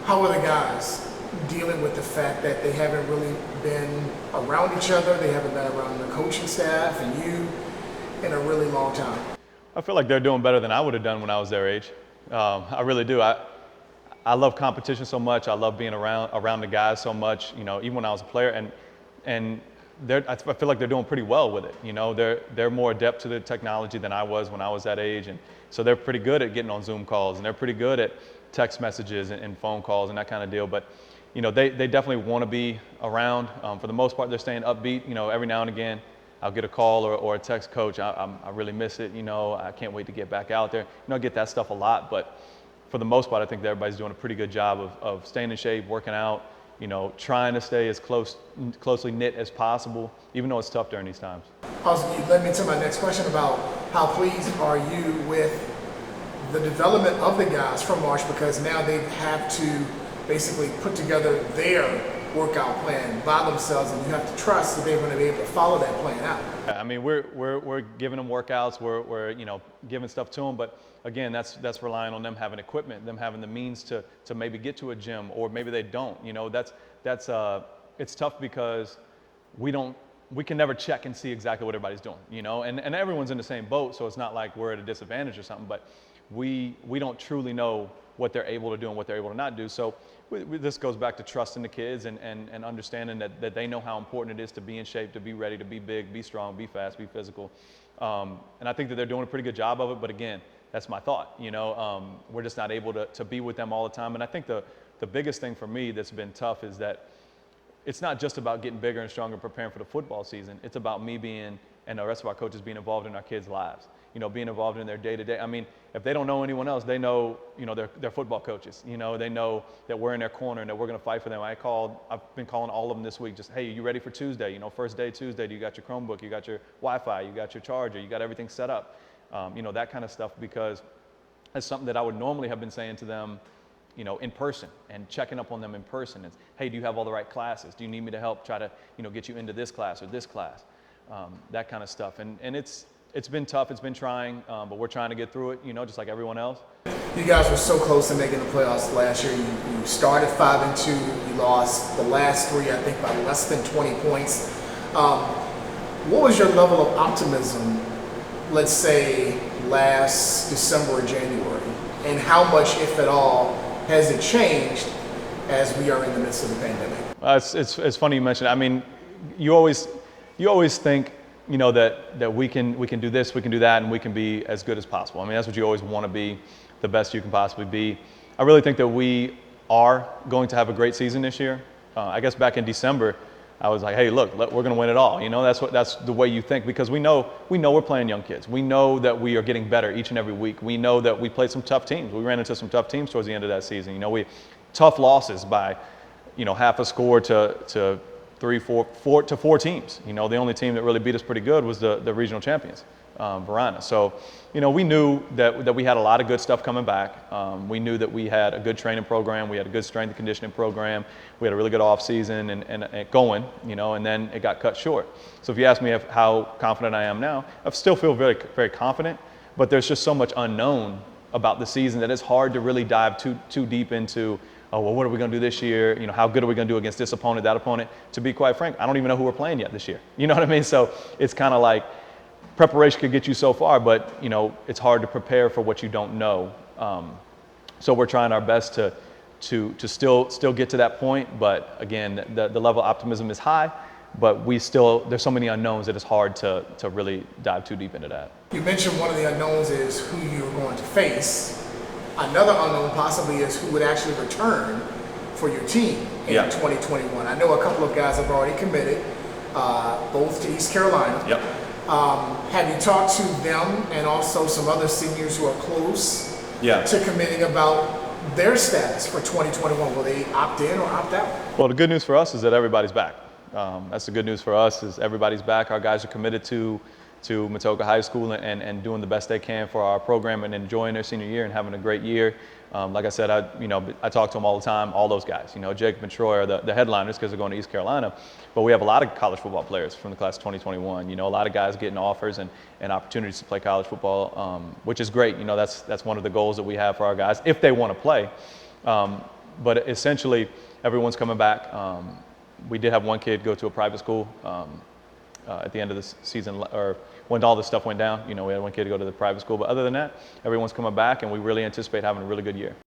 How are the guys dealing with the fact that they haven't really been around each other, they haven't been around the coaching staff and you in a really long time? I feel like they're doing better than I would have done when I was their age. I really do. I love competition so much. I love being around the guys so much. You know, even when I was a player, and I feel like they're doing pretty well with it. You know, they're more adept to the technology than I was when I was that age, and so they're pretty good at getting on Zoom calls, and they're pretty good at text messages and phone calls and that kind of deal. But you know, they definitely want to be around. For the most part, they're staying upbeat. You know, every now and again, I'll get a call or a text, coach, I really miss it. You know, I can't wait to get back out there. You know, I get that stuff a lot, but for the most part, I think that everybody's doing a pretty good job of staying in shape, working out, you know, trying to stay as closely knit as possible, even though it's tough during these times. Also, you led me to my next question about how pleased are you with the development of the guys from March, because now they have to basically put together their workout plan by themselves, and you have to trust that they're going to be able to follow that plan out. I mean, we're giving them workouts, we're you know, giving stuff to them, but again, that's relying on them having equipment, them having the means to maybe get to a gym, or maybe they don't. You know, it's tough because we can never check and see exactly what everybody's doing. You know, and everyone's in the same boat, so it's not like we're at a disadvantage or something, but we don't truly know what they're able to do and what they're able to not do. So this goes back to trusting the kids and understanding that they know how important it is to be in shape, to be ready, to be big, be strong, be fast, be physical. And I think that they're doing a pretty good job of it, but again, that's my thought. You know, we're just not able to be with them all the time. And I think the biggest thing for me that's been tough is that it's not just about getting bigger and stronger, preparing for the football season. It's about me being, and the rest of our coaches being involved in our kids' lives. You know, being involved in their day-to-day. I mean, if they don't know anyone else, they know, you know, they're football coaches. You know, they know that we're in their corner and that we're going to fight for them. I've been calling all of them this week. Just, hey, you ready for Tuesday? You know, first day Tuesday. Do you got your Chromebook? You got your Wi-Fi? You got your charger? You got everything set up? You know, that kind of stuff, because it's something that I would normally have been saying to them, you know, in person, and checking up on them in person. It's, hey, do you have all the right classes? Do you need me to help try to, you know, get you into this class or this class? That kind of stuff. And it's been tough, it's been trying, but we're trying to get through it, you know, just like everyone else. You guys were so close to making the playoffs last year. You started 5-2, you lost the last 3, I think, by less than 20 points. What was your level of optimism, let's say, last December or January? And how much, if at all, has it changed as we are in the midst of the pandemic? It's funny you mentioned it. I mean, you always think, you know, that we can do this, we can do that, and we can be as good as possible. I mean, that's what you always want to be, the best you can possibly be. I really think that we are going to have a great season this year. I guess back in December, I was like, hey, look, we're going to win it all. You know, that's the way you think, because we know we're playing young kids. We know that we are getting better each and every week. We know that we played some tough teams. We ran into some tough teams towards the end of that season. You know, tough losses by, you know, half a score to 4 teams. You know, the only team that really beat us pretty good was the regional champions, Verona. So, you know, we knew that we had a lot of good stuff coming back. We knew that we had a good training program. We had a good strength and conditioning program. We had a really good off season and going, you know, and then it got cut short. So if you ask me how confident I am now, I still feel very, very confident, but there's just so much unknown about the season that it's hard to really dive too deep into, oh, well, what are we going to do this year? You know, how good are we going to do against this opponent, that opponent? To be quite frank, I don't even know who we're playing yet this year. You know what I mean? So it's kind of like preparation could get you so far, but, you know, it's hard to prepare for what you don't know. So we're trying our best to still get to that point. But again, the level of optimism is high, but there's so many unknowns that it's hard to really dive too deep into that. You mentioned one of the unknowns is who you're going to face. Another unknown possibly is who would actually return for your team in 2021. I know a couple of guys have already committed, both to East Carolina. Yep. Have you talked to them and also some other seniors who are close to committing about their status for 2021? Will they opt in or opt out? Well, the good news for us is that everybody's back. That's the good news for us, is everybody's back. Our guys are committed to Matoaca High School and doing the best they can for our program and enjoying their senior year and having a great year. Like I said, I talk to them all the time, all those guys. You know, Jacob and Troy are the headliners because they're going to East Carolina. But we have a lot of college football players from the class of 2021. You know, a lot of guys getting offers and opportunities to play college football, which is great. You know, that's one of the goals that we have for our guys if they want to play. but essentially, everyone's coming back. We did have one kid go to a private school at the end of the season, or when all this stuff went down. We had one kid go to the private school, but other than that, everyone's coming back, and we really anticipate having a really good year.